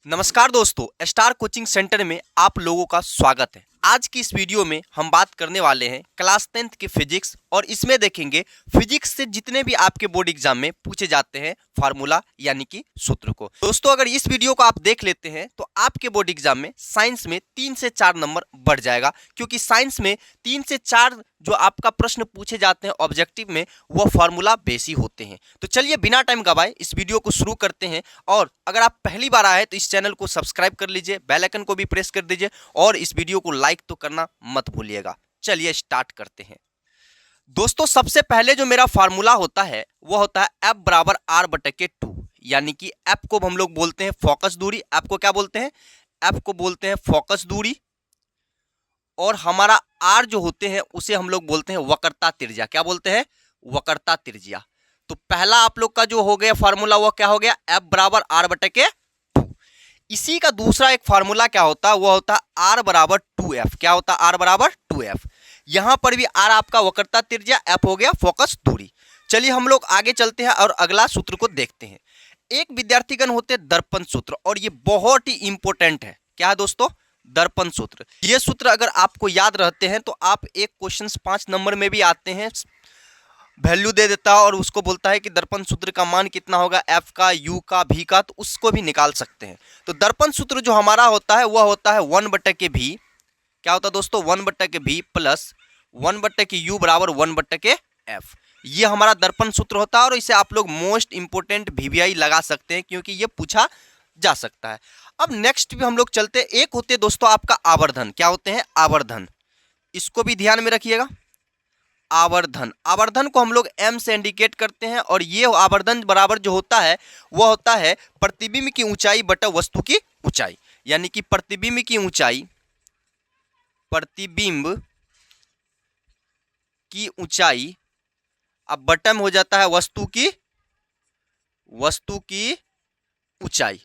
नमस्कार दोस्तों, star coaching centre में आप लोगों का स्वागत है। आज की इस वीडियो में हम बात करने वाले हैं क्लास 10th की फिजिक्स और इसमें देखेंगे फिजिक्स से जितने भी आपके बोर्ड एग्जाम में पूछे जाते हैं फार्मूला यानी कि सूत्र को। दोस्तों अगर इस वीडियो को आप देख लेते हैं तो आपके बोर्ड एग्जाम में साइंस में 3 से 4 नंबर बढ़ जाएगा, क्योंकि साइंस में 3 से 4 जो आपका प्रश्न पूछे जाते हैं ऑब्जेक्टिव में वो फार्मूला बेस ही होते हैं। तो चलिए बिना टाइम गवाए इस वीडियो को शुरू करते हैं। और अगर आप पहली बार आए तो इस चैनल को सब्सक्राइब कर लीजिए, बेल आइकन को भी प्रेस कर दीजिए और इस वीडियो को लाइक तो करना मत भूलिएगा। चलिए स्टार्ट करते हैं। दोस्तों सबसे पहले जो मेरा फार्मूला होता है वो होता है F बराबर R/2, यानी कि F को हम लोग बोलते हैं फोकस दूरी। F को क्या बोलते हैं? F को बोलते हैं फोकस दूरी, और हमारा R जो होते हैं उसे हम लोग बोलते हैं वक्रता त्रिज्या। क्या बोलते हैं? वक्रता त्रिज्या। तो पहला आप लोग का जो हो गया फार्मूला वो क्या हो गया? F बराबर R/2। इसी का दूसरा एक फार्मूला क्या होता है? वो होता है R बराबर 2F। क्या होता है? R बराबर 2F। यहां पर भी R आपका वक्रता त्रिज्या, F हो गया फोकस दूरी। चलिए हम लोग आगे चलते हैं और अगला सूत्र को देखते हैं। एक विद्यार्थीगण होते हैं दर्पण सूत्र, और ये बहुत ही इंपॉर्टेंट है। क्या है दोस्तों? दर्पण सूत्र। ये सूत्र अगर आपको याद रहते हैं तो आप एक क्वेश्चन 5 नंबर में भी आते हैं, वैल्यू दे देता है और उसको बोलता है कि दर्पण सूत्र का मान कितना होगा, F का, U का, V का, तो उसको भी निकाल सकते हैं। तो दर्पण सूत्र जो हमारा होता है वह होता है 1/V। क्या होता है दोस्तों? 1/V प्लस 1/U बराबर 1/F। ये हमारा दर्पण सूत्र होता है और इसे आप लोग मोस्ट इंपोर्टेंट VBI लगा सकते हैं, क्योंकि ये पूछा जा सकता है। अब नेक्स्ट भी हम लोग चलते हैं। एक होते हैं दोस्तों आपका आवर्धन। क्या होते हैं? आवर्धन। इसको भी ध्यान में रखिएगा। आवर्धन, आवर्धन को हम लोग M से इंडिकेट करते हैं, और ये आवर्धन बराबर जो होता है वो होता है प्रतिबिंब की ऊंचाई बटा वस्तु की ऊंचाई, यानी कि प्रतिबिंब की ऊंचाई, प्रतिबिंब की ऊंचाई अब बटम हो जाता है वस्तु की ऊंचाई।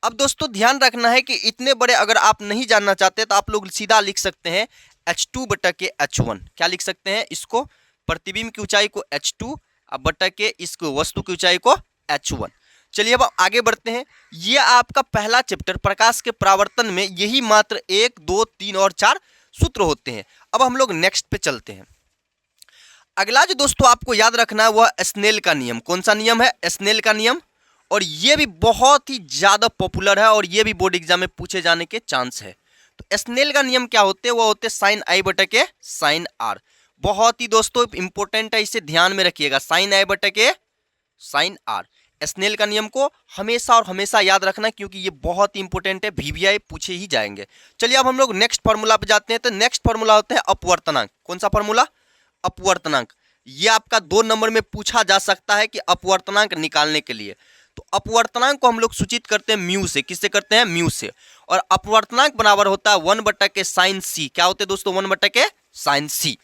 अब दोस्तों ध्यान रखना है कि इतने बड़े अगर आप नहीं जानना चाहते तो आप लोग सीधा लिख सकते हैं H2/H1। क्या लिख सकते हैं? इसको प्रतिबिंब की ऊंचाई को H2 अब बटा के इसको वस्तु की ऊंचाई को H1। चलिए अब आगे बढ़ते हैं। ये आपका पहला चैप्टर प्रकाश के परावर्तन में यही मात्र 1, 2, 3 और 4 सूत्र होते हैं। अब हम लोग नेक्स्ट पे चलते हैं। अगला जो दोस्तों आपको याद रखना है वह स्नेल का नियम। कौन सा नियम है? स्नेल का नियम। और ये भी बहुत ही ज्यादा पॉपुलर है और ये भी बोर्ड एग्जाम में पूछे जाने के चांस है। तो स्नेल का नियम क्या होते हैं? वो होते हैं साइन I बटा के साइन R। बहुत ही दोस्तों इंपॉर्टेंट है, इसे ध्यान में रखिएगा। साइन I बटा के साइन R। स्नेल का नियम को हमेशा और हमेशा याद रखना, क्योंकि ये बहुत ही इंपॉर्टेंट है, VBI पूछे ही जाएंगे। चलिए अब हम लोग नेक्स्ट फार्मूला पे जाते हैं। तो नेक्स्ट फार्मूला होता है अपवर्तनांक। कौन सा फार्मूला? अपवर्तनांक। ये आपका 2 नंबर में पूछा जा सकता है कि अपवर्तनांक निकालने के लिए। तो अपवर्तनांक को हम लोग सूचित करते हैं म्यू से। किससे करते हैं? म्यू से। और अपवर्तनांक बराबर होता है 1/के साइन C। क्या होते हैं दोस्तों? 1/के साइन C।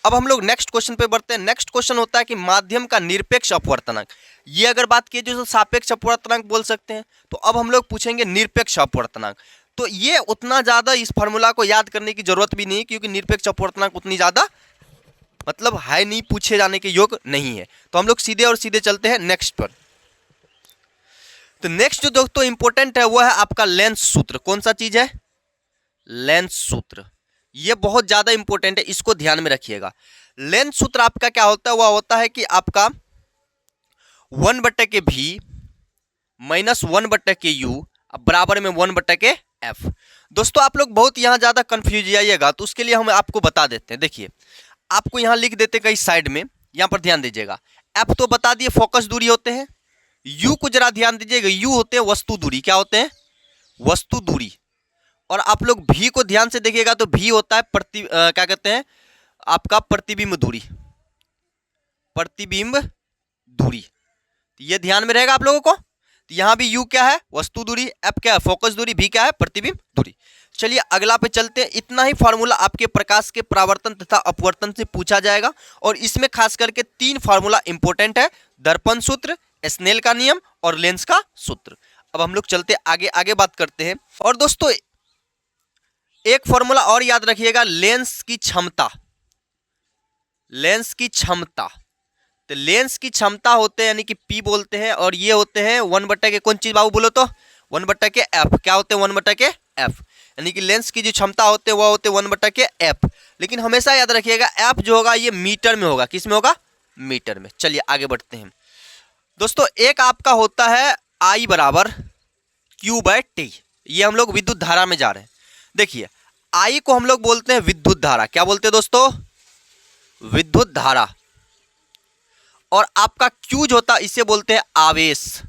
अब हम लोग नेक्स्ट क्वेश्चन पे बढ़ते हैं। नेक्स्ट क्वेश्चन होता है कि माध्यम का निरपेक्ष अपवर्तनांक। ये अगर बात की जो सापेक्ष अपवर्तनांक बोल सकते हैं, तो अब हम लोग पूछेंगे निरपेक्ष अपवर्तनांक। तो ये उतना ज्यादा इस फार्मूला को याद करने की जरूरत भी नहीं, क्योंकि निरपेक्ष अपवर्तनांक उतनी ज्यादा मतलब है नहीं, पूछे जाने के योग्य नहीं है। तो हम लोग सीधे और सीधे चलते हैं नेक्स्ट पर। तो नेक्स्ट जो दोस्तों इंपॉर्टेंट है वो है आपका लेंस सूत्र। कौन सा चीज है? लेंस सूत्र। ये बहुत ज्यादा इंपॉर्टेंट है, इसको ध्यान में रखिएगा। लेंस सूत्र आपका क्या होता है? वह होता है कि आपका 1/V माइनस 1/U बराबर में 1/F। दोस्तों आप लोग बहुत यहां ज्यादा कंफ्यूज जाइएगा, तो उसके लिए हम आपको बता देते हैं। देखिए आपको यहां लिख देते कई साइड में, यहां पर ध्यान दीजिएगा। F तो बता दिए फोकस दूरी होते हैं। U को जरा ध्यान दीजिएगा, U होते हैं वस्तु दूरी। क्या होते हैं? वस्तु दूरी। और आप लोग V को ध्यान से देखिएगा तो V होता है क्या कहते हैं आपका प्रतिबिंब दूरी। प्रतिबिंब दूरी, तो ये ध्यान में रहेगा आप लोगों को। तो यहां भी U क्या है? वस्तु दूरी। F क्या है? फोकस दूरी। V क्या है? प्रतिबिंब दूरी। चलिए अगला पे चलते हैं। इतना ही फार्मूला आपके प्रकाश के परावर्तन तथा अपवर्तन से पूछा जाएगा, और इसमें खास करके 3 फार्मूला इंपॉर्टेंट है: दर्पण सूत्र, स्नेल का नियम और लेंस का सूत्र। अब हम लोग चलते आगे आगे बात करते हैं। और दोस्तों एक फार्मूला और याद रखिएगा, लेंस की क्षमता। लेंस की क्षमता, तो लेंस की क्षमता होते हैं यानी कि P बोलते हैं, और ये होते हैं 1/के कौन चीज बाबू बोलो तो 1 बटा के एफ। क्या होते हैं 1 बटा के एफ, यानी कि लेंस की जो क्षमता होते हैं वह होते हैं 1 बटा के एफ। लेकिन हमेशा याद रखिएगा एफ जो होगा ये मीटर में होगा। किस में होगा? मीटर में। चलिए आगे बढ़ते हैं दोस्तों। एक आपका होता है आई बराबर क्यू बाय टी। ये हम लोग विद्युत धारा में जा रहे हैं। देखिए आई को हम लोग बोलते हैं विद्युत धारा। क्या बोलते हैं दोस्तों? विद्युत धारा। और आपका क्यू जो होता है इसे बोलते हैं आवेश।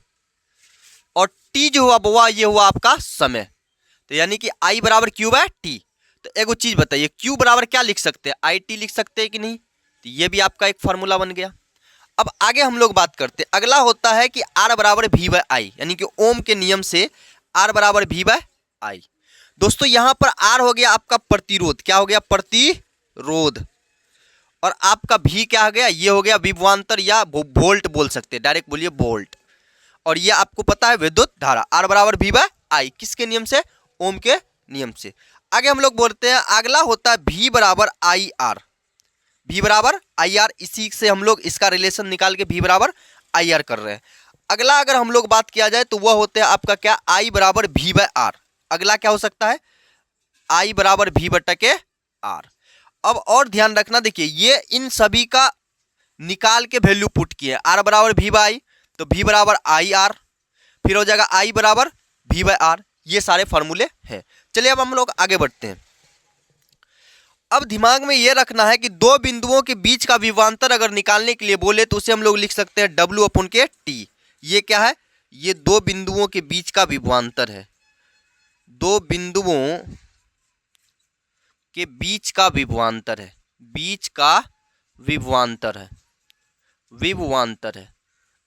और टी जो हुआ ये हुआ आपका समय। तो यानी कि आई बराबर क्यू बाय टी। तो एगो चीज बताइए, क्यू बराबर क्या लिख सकते हैं? आई टी लिख सकते हैं कि नहीं? तो ये भी आपका एक फार्मूला बन गया। अब आगे हम लोग बात करते हैं। अगला होता है कि आर बराबर वी बाय आई, यानी कि ओम के नियम से आर बराबर वी बाय आई। दोस्तों यहां पर आर हो गया आपका प्रतिरोध। क्या हो गया? प्रतिरोध। और आपका भी क्या हो गया? ये हो गया विभवांतर या वोल्ट बोल सकते हैं, डायरेक्ट बोलिए वोल्ट। और ये आपको पता है विद्युत धारा। आर बराबर वी बाय आई, किसके नियम से? ओम के नियम से। आगे हम लोग बोलते हैं अगला होता है भी बराबर आई आर। भी बराबर आई आर, इसी से हम लोग इसका रिलेशन निकाल के भी बराबर आई आर कर रहे हैं। अगला अगर हम लोग बात किया जाए तो वह होता है आपका क्या? आई बराबर भी बाय आर। अगला क्या हो सकता है? आई बराबर भी बटा के आर। अब और ध्यान रखना, देखिए ये इन सभी का निकाल के वैल्यू पुट किए। आर बराबर भी बाय आई, तो भी बराबर आई आर, फिर हो जाएगा आई बराबर भी बाय आर। ये सारे फॉर्मूले हैं। चलिए अब हम लोग आगे बढ़ते हैं। अब दिमाग में ये रखना है कि दो बिंदुओं के बीच का विभवांतर अगर निकालने के लिए बोले तो उसे हम लोग लिख सकते हैं W अपन के टी। ये क्या है? ये दो बिंदुओं के बीच का विभवांतर है। दो बिंदुओं के बीच का विभवांतर है। बीच का विभवांतर है, विभवांतर है।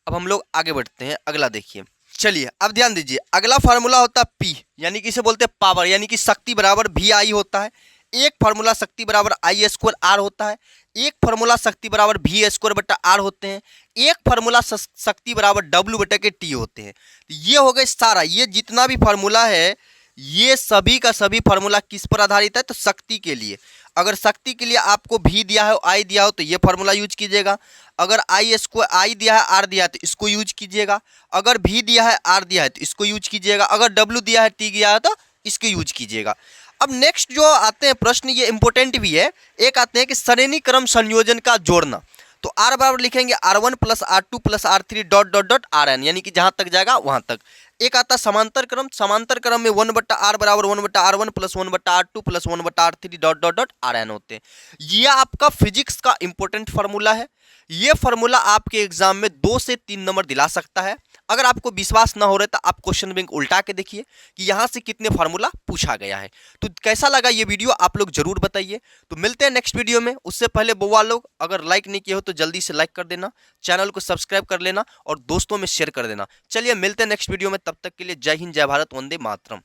अब हम लोग आगे बढ़ते हैं। अगला देखिए, चलिए अब ध्यान दीजिए। अगला फार्मूला होता है P, यानी कि इसे बोलते हैं पावर, यानी कि शक्ति बराबर भी आई होता है। एक फार्मूला शक्ति बराबर आई स्क्वायर आर होता है। एक फार्मूला शक्ति बराबर भी स्क्वायर बटा आर होते हैं। एक फार्मूला शक्ति बराबर डब्ल्यू बटा के टी होते हैं। ये हो गए सारा, ये जितना भी फार्मूला है ये सभी का सभी फार्मूला किस पर आधारित है? तो शक्ति के लिए। अगर शक्ति के लिए आपको भी दिया है, आई दिया हो, तो ये फार्मूला यूज कीजिएगा। अगर आई स्क्वायर आई दिया है, आर दिया है, तो इसको यूज कीजिएगा। अगर भी दिया है, आर दिया है, तो इसको यूज कीजिएगा। अगर डब्ल्यू दिया है, टी दिया है, तो इसको यूज कीजिएगा। अब नेक्स्ट जो आते हैं प्रश्न, ये इंपॉर्टेंट भी है। एक आते हैं कि श्रेणी क्रम संयोजन का जोड़ना। तो आर बराबर लिखेंगे R1 plus R2 plus R3 dot dot dot Rn, यानी कि जहां तक जाएगा वहां तक। एक आता समांतर क्रम। समांतर क्रम में 1 बट्टा आर बराबर 1 बट्टा R1 प्लस 1 बट्टा R2 प्लस 1 बट्टा R3 dot dot dot Rn होते हैं। यह आपका फिजिक्स का इंपॉर्टेंट फार्मूला है। यह फार्मूला आपके एग्जाम में 2 से 3 नंबर दिला सकता है। अगर आपको विश्वास ना हो रहा तो आप क्वेश्चन बैंक उल्टा के देखिए कि यहाँ से कितने फार्मूला पूछा गया है। तो कैसा लगा ये वीडियो आप लोग जरूर बताइए। तो मिलते हैं नेक्स्ट वीडियो में। उससे पहले बुआ लोग अगर लाइक नहीं किए हो तो जल्दी से लाइक कर देना, चैनल को सब्सक्राइब कर लेना और दोस्तों में शेयर कर देना। चलिए मिलते हैं नेक्स्ट वीडियो में, तब तक के लिए जय हिंद, जय भारत, वंदे मातरम।